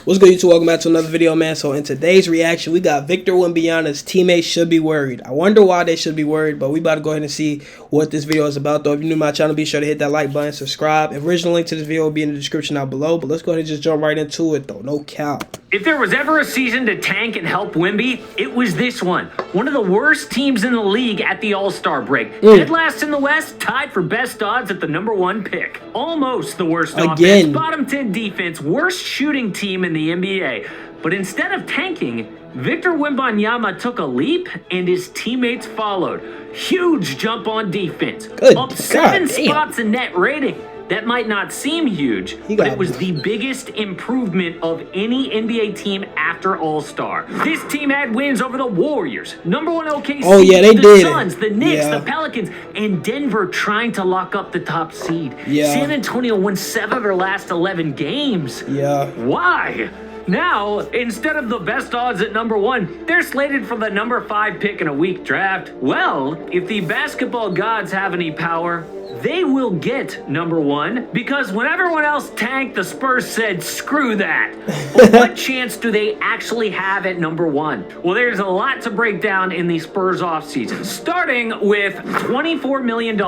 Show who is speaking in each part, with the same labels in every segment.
Speaker 1: What's good, YouTube? Welcome back to another video, man. So in today's reaction, we got Victor Wembanyama's teammates should be worried. I wonder why they should be worried, but we about to go ahead and see what this video is about, though. If you're new to my channel, be sure to hit that like button, subscribe. Original link to this video will be in the description down below, but let's go ahead and just jump right into it, though. No cap.
Speaker 2: If there was ever a season to tank and help Wemby, it was this one. One of the worst teams in the league at the All-Star break. Dead last in the West, tied for best odds at the #1 pick. Almost the worst offense, bottom 10 defense, worst shooting team in the NBA. But instead of tanking, Victor Wembanyama took a leap and his teammates followed. Huge jump on defense. Up 7 spots in net rating. That might not seem huge, but it was the biggest improvement of any NBA team after All-Star. This team had wins over the Warriors, #1 OKC, the Suns, the Knicks, the Pelicans, and Denver trying to lock up the top seed. San Antonio won 7 of their last 11 games. Why? Now, instead of the best odds at #1, they're slated for the #5 pick in a weak draft. Well, if the basketball gods have any power, they will get #1 because when everyone else tanked, the Spurs said, screw that. But what chance do they actually have at #1? Well, there's a lot to break down in the Spurs offseason, starting with $24 million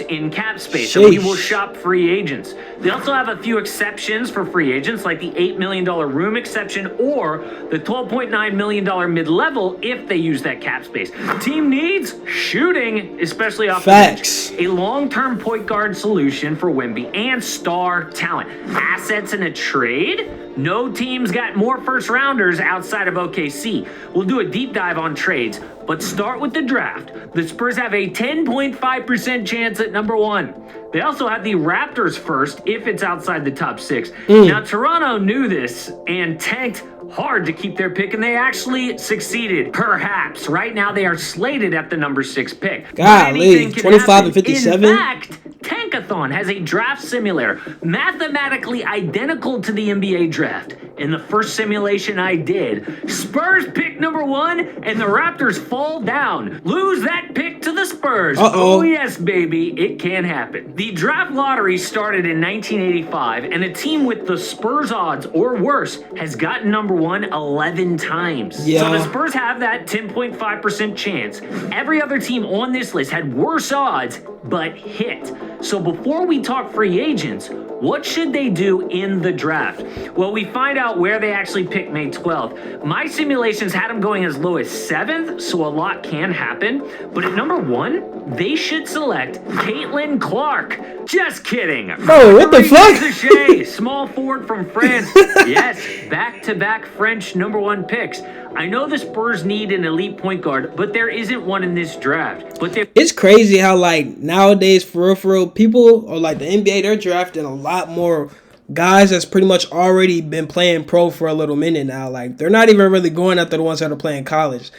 Speaker 2: in cap space, so we will shop free agents. They also have a few exceptions for free agents, like the $8 million room exception or the $12.9 million mid-level if they use that cap space. Team needs shooting, especially off the bench. A long-term point guard solution for Wemby and star talent. Assets in a trade? No team's got more first rounders outside of OKC. We'll do a deep dive on trades, but start with the draft. The Spurs have a 10.5% chance at #1. They also have the Raptors first if it's outside the top 6. Now, Toronto knew this and tanked hard to keep their pick, and they actually succeeded, perhaps. Right now, they are slated at the #6 pick.
Speaker 1: Golly, 25 and 57?
Speaker 2: In fact, Tankathon has a draft simulator mathematically identical to the NBA draft. In the first simulation I did, Spurs pick #1 and the Raptors fall down. Lose that pick to the Spurs. Oh yes, baby, it can happen. The draft lottery started in 1985, and a team with the Spurs odds or worse has gotten #1 11 times. So the Spurs have that 10.5% chance. Every other team on this list had worse odds, but hit. So before we talk free agents, what should they do in the draft? Well, we find out where they actually picked May 12th. My simulations had them going as low as 7th, so a lot can happen. But at #1, they should select Caitlin Clark. Just kidding.
Speaker 1: Bro, what the fuck?
Speaker 2: Small forward from France. Yes, back-to-back French #1 picks. I know the Spurs need an elite point guard, but there isn't one in this draft. But
Speaker 1: it's crazy how, like, nowadays, for real, people, or like the NBA, they're drafting a lot more guys that's pretty much already been playing pro for a little minute now. Like, they're not even really going after the ones that are playing college.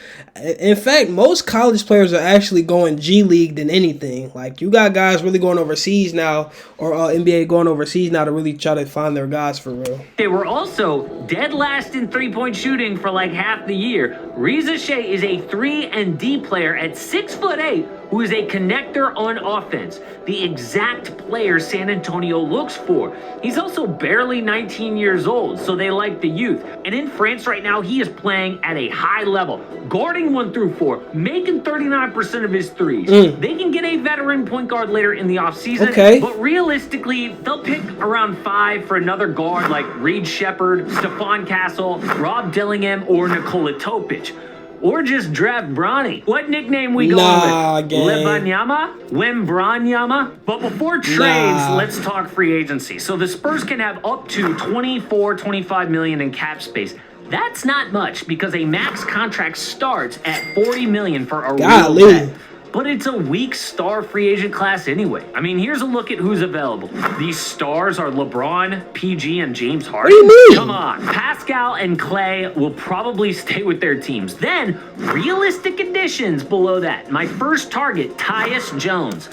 Speaker 1: In fact, most college players are actually going G League than anything. Like, you got guys really going overseas now, or NBA going overseas now to really try to find their guys for real.
Speaker 2: They were also dead last in three-point shooting for like half the year. Reza Shea is a 3-and-D player at 6'8", who is a connector on offense, the exact player San Antonio looks for. He's also barely 19 years old, so they like the youth. And in France right now, he is playing at a high level, guarding 1 through 4, making 39% of his threes. They can get a veteran point guard later in the offseason, but realistically, they'll pick around 5 for another guard like Reed Shepard, Stephon Castle, Rob Dillingham, or Nikola Topic. Or just draft Bronny. What nickname we going with? Wembanyama? Wembranyama? But before trades, let's talk free agency. So the Spurs can have up to $24-25 million in cap space. That's not much because a max contract starts at $40 million for a real vet. But it's a weak star free agent class anyway. I mean, here's a look at who's available. These stars are LeBron, PG, and James Harden.
Speaker 1: What do you mean?
Speaker 2: Come on. Pascal and Clay will probably stay with their teams. Then, realistic additions below that. My first target, Tyus Jones.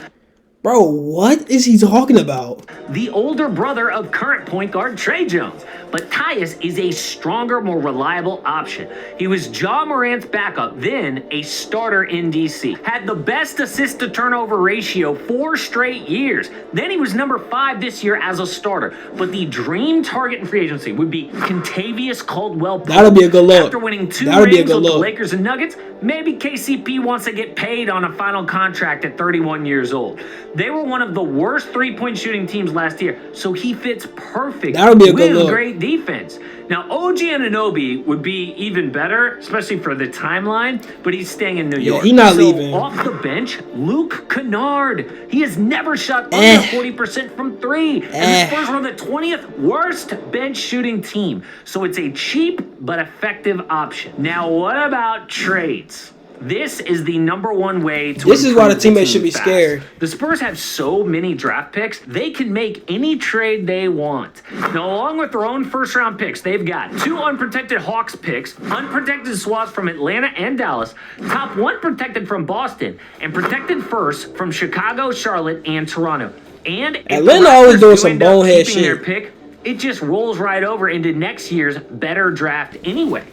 Speaker 1: Bro, what is he talking about?
Speaker 2: The older brother of current point guard Trey Jones. but Tyus is a stronger, more reliable option. He was Ja Morant's backup, then a starter in DC. Had the best assist-to-turnover ratio 4 straight years. Then he was number 5 this year as a starter. But the dream target in free agency would be Kentavious Caldwell-Pope.
Speaker 1: That'll be a good look.
Speaker 2: After winning 2 rings with the Lakers and Nuggets, maybe KCP wants to get paid on a final contract at 31 years old. They were one of the worst three-point shooting teams last year, so he fits perfect with great defense. Now, OG Anunoby would be even better, especially for the timeline, but he's staying in New York.
Speaker 1: He's not leaving.
Speaker 2: Off the bench, Luke Kennard. He has never shot under 40% from 3. And the Spurs were the 20th worst bench shooting team. So it's a cheap but effective option. Now, what about trades? This is the number one way to.
Speaker 1: This is why the teammates should be scared.
Speaker 2: The Spurs have so many draft picks, they can make any trade they want. Now, along with their own first-round picks, they've got 2 unprotected Hawks picks, unprotected swaps from Atlanta and Dallas, top 1 protected from Boston, and protected first from Chicago, Charlotte, and Toronto. And if
Speaker 1: Atlanta always doing some bonehead shit.
Speaker 2: Their pick, it just rolls right over into next year's better draft anyway.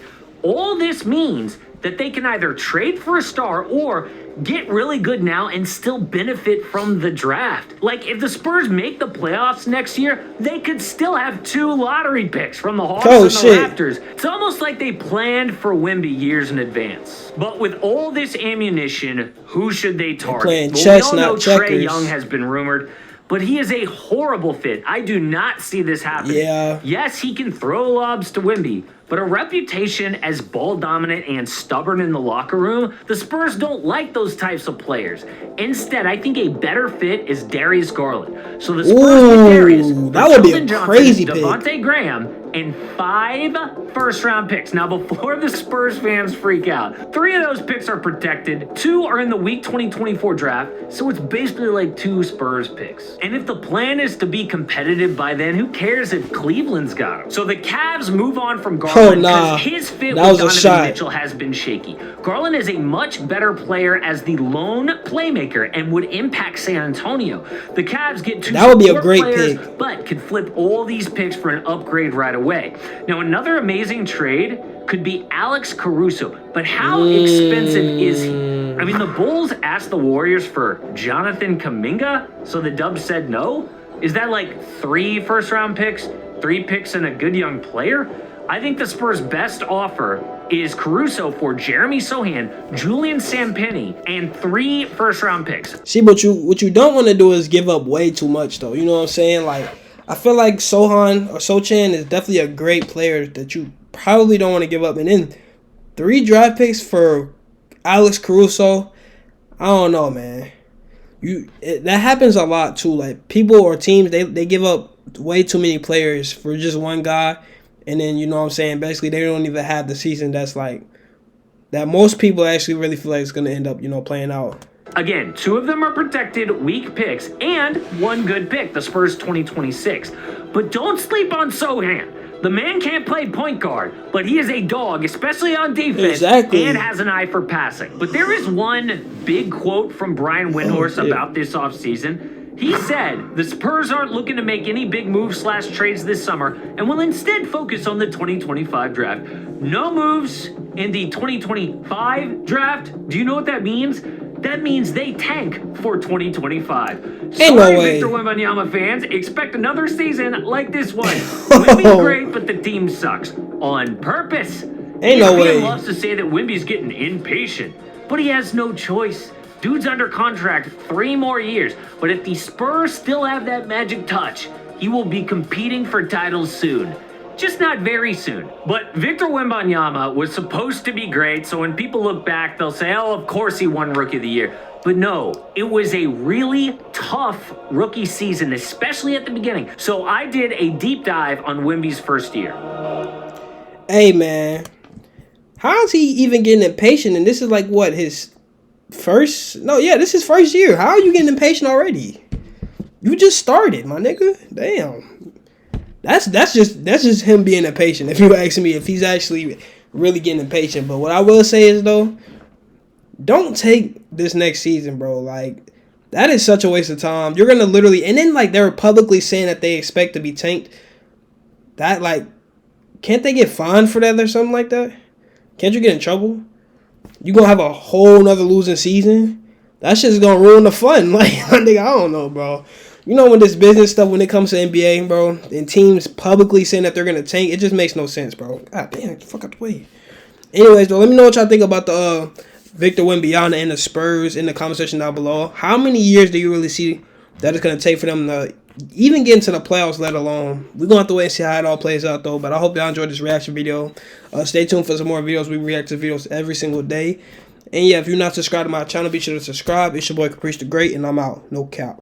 Speaker 2: All this means that they can either trade for a star or get really good now and still benefit from the draft. Like, if the Spurs make the playoffs next year, they could still have 2 lottery picks from the Hawks and the Raptors. It's almost like they planned for Wemby years in advance. But with all this ammunition, who should they target?
Speaker 1: Playing chess,
Speaker 2: we all know
Speaker 1: not checkers.
Speaker 2: Trae Young has been rumored, but he is a horrible fit. I do not see this happening.
Speaker 1: Yeah.
Speaker 2: Yes, he can throw lobs to Wemby, but a reputation as ball dominant and stubborn in the locker room, the Spurs don't like those types of players. Instead, I think a better fit is Darius Garland. So the Spurs get Darius,
Speaker 1: that would be a crazy pick.
Speaker 2: Devontae Graham, and 5 first-round picks. Now, before the Spurs fans freak out, 3 of those picks are protected, 2 are in the Week 2024 draft, so it's basically like 2 Spurs picks. And if the plan is to be competitive by then, who cares if Cleveland's got him? So the Cavs move on from Garland because his fit with Donovan Mitchell has been shaky. Garland is a much better player as the lone playmaker and would impact San Antonio. The Cavs get 2
Speaker 1: that would be a great
Speaker 2: players,
Speaker 1: pick,
Speaker 2: but could flip all these picks for an upgrade right away. Now, another amazing trade could be Alex Caruso, but how expensive is he? I mean, the Bulls asked the Warriors for Jonathan Kuminga, so the Dubs said no? Is that like 3 first-round picks, 3 picks, and a good young player? I think the Spurs' best offer is Caruso for Jeremy Sohan, Julian Sampenny, and 3 first-round picks.
Speaker 1: See, what you don't want to do is give up way too much, though. You know what I'm saying? Like, I feel like Sohan or Sochan is definitely a great player that you probably don't want to give up. And then 3 draft picks for Alex Caruso, I don't know, man. That happens a lot, too. Like, people or teams, they give up way too many players for just one guy. And then, you know what I'm saying, basically they don't even have the season that's like, that most people actually really feel like it's going to end up, you know, playing out.
Speaker 2: Again, 2 of them are protected weak picks and 1 good pick, the Spurs 2026. But don't sleep on Sohan. The man can't play point guard, but he is a dog, especially on defense, and has an eye for passing. But there is one big quote from Brian Windhorst about this offseason. He said the Spurs aren't looking to make any big moves / trades this summer and will instead focus on the 2025 draft. No moves in the 2025 draft. Do you know what that means? That means they tank for 2025. Sorry,
Speaker 1: no way.
Speaker 2: Victor Wembanyama fans, expect another season like this one. Wemby's great, but the team sucks. On purpose.
Speaker 1: Ain't no way.
Speaker 2: ESPN loves to say that Wemby's getting impatient, but he has no choice. Dude's under contract 3 more years, but if the Spurs still have that magic touch, he will be competing for titles soon. Just not very soon. But Victor Wembanyama was supposed to be great, so when people look back, they'll say, oh, of course he won Rookie of the Year. But no, it was a really tough rookie season, especially at the beginning. So I did a deep dive on Wemby's first year.
Speaker 1: Hey, man. How is he even getting impatient? And this is like, what, his first? No, yeah, this is his first year. How are you getting impatient already? You just started, my nigga. Damn. That's just him being impatient. If you ask me, if he's actually really getting impatient. But what I will say is, though, don't take this next season, bro. Like, that is such a waste of time. You're gonna literally, and then like they were publicly saying that they expect to be tanked. That, like, can't they get fined for that or something like that? Can't you get in trouble? You gonna have a whole nother losing season? That shit's gonna ruin the fun. Like, nigga, I don't know, bro. You know, when this business stuff, when it comes to NBA, bro, and teams publicly saying that they're gonna tank, it just makes no sense, bro. God damn, fuck out the way. Anyways, though, let me know what y'all think about the Victor Wembanyama and the Spurs in the comment section down below. How many years do you really see that it's gonna take for them to even get into the playoffs, let alone? We're gonna have to wait and see how it all plays out, though. But I hope y'all enjoyed this reaction video. Stay tuned for some more videos. We react to videos every single day. And yeah, if you're not subscribed to my channel, be sure to subscribe. It's your boy Caprice the Great, and I'm out. No cap.